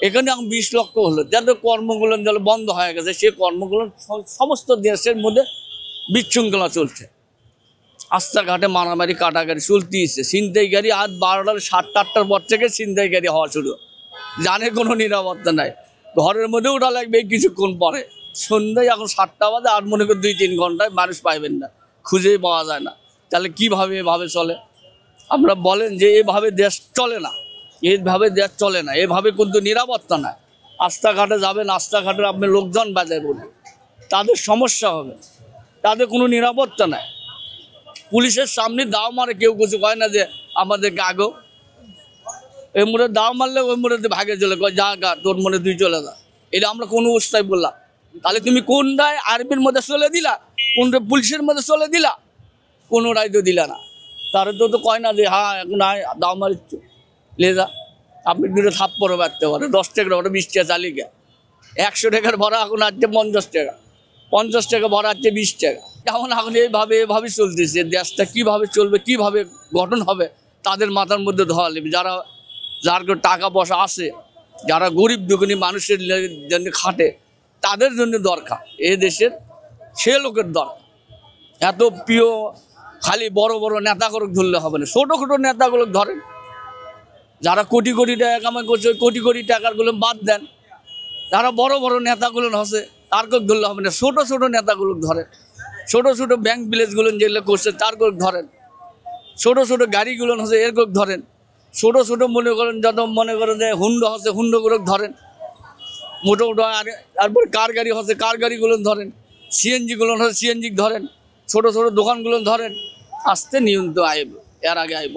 এখানে এখন 20 লক্ষ হলো। যাদের কর্মগুলো বন্ধ হয়ে গেছে, সেই কর্মগুলো সমস্ত দেশের মধ্যে বিশৃঙ্খলা চলছে, রাস্তাঘাটে মারামারি কাটাকাটি চলতেছে, ছিনতাইকারী আজ 12টার 7-8টার পর থেকে ছিনতাইকারী হওয়া শুরু, জানে কোনো নিরাপত্তা নাই। ঘরের মধ্যে ওঠা লাগবে কিছুক্ষণ পরে, সন্ধ্যায় এখন 7টা বাজে, আর মনে করি 2-3 ঘন্টায় মানুষ পাইবেন না, খুঁজেই পাওয়া যায় না। তাহলে কীভাবে এভাবে চলে? আমরা বলেন যে এভাবে দেশ চলে না, এইভাবে দেশ চলে না, এভাবে কিন্তু নিরাপত্তা নাই। রাস্তাঘাটে যাবেন, রাস্তাঘাটে আপনি লোকজন বাজায় বলবেন, তাদের সমস্যা হবে, তাদের কোনো নিরাপত্তা নাই। পুলিশের সামনে দাও মারে, কেউ কিছু কয় না যে আমাদেরকে আগেও এই মোড়ে দাও মারলে ওই মোড়ে ভাগে চলে কয় যা গা তোর মনে তুই চলে যা। এটা আমরা কোনো অবস্থায় বললাম? তাহলে তুমি কোনটায় আর্মির মধ্যে চলে দিলা, কোনটা পুলিশের মধ্যে চলে দিলা, কোনো রায় তো দিলা না। তারা তো কয় না যে হ্যাঁ এখন দাও মারিচ্ছ লে যা, আপনি দুটো থাপ্পড়ও বাড়তে পারে। 10 টাকার ওটা 20 টাকা চালিয়ে গা, 100 টাকার ভরা এখন আসছে 50 টাকা, 50 টাকা ভরা আসছে 20 টাকা। যেমন এখন এভাবেই চলতেছে। দেশটা কীভাবে চলবে, কীভাবে গঠন হবে, তাদের মাথার মধ্যে ধরা নেবে। যার টাকা পয়সা আছে, যারা গরিব দুঃখী মানুষের জন্য খাটে, তাদের জন্য দরকার এ দেশের সে লোকের দরকার। এত প্রিয় খালি বড় বড় নেতাগুলো ধরলে হবে না, ছোটো ছোটো নেতাগুলো ধরেন, যারা কোটি কোটি টাকা কামাই করছে ওই কোটি কোটি টাকাগুলো বাদ দেন। যারা বড় বড় নেতাগুলো হসে তারকে ধরলে হবে না, ছোটো ছোটো নেতাগুলো ধরেন, ছোটো ছোটো ব্যাংক বিলেজগুলো যেগুলো করছে তারকে ধরেন, ছোটো ছোটো গাড়িগুলো হচ্ছে এরকম ধরেন, ছোটো ছোটো মনে করেন যত মনে করেন যে হুন্ডো হচ্ছে হুন্ডোগুলো ধরেন, মোটামুটি তারপরে কার গাড়ি হচ্ছে কার গাড়িগুলো ধরেন, সিএনজিগুলো হচ্ছে সিএনজি ধরেন, ছোটো ছোটো দোকানগুলো ধরেন। আস্তে নিয়ন্ত্রণ আইব, এর আগে আইব।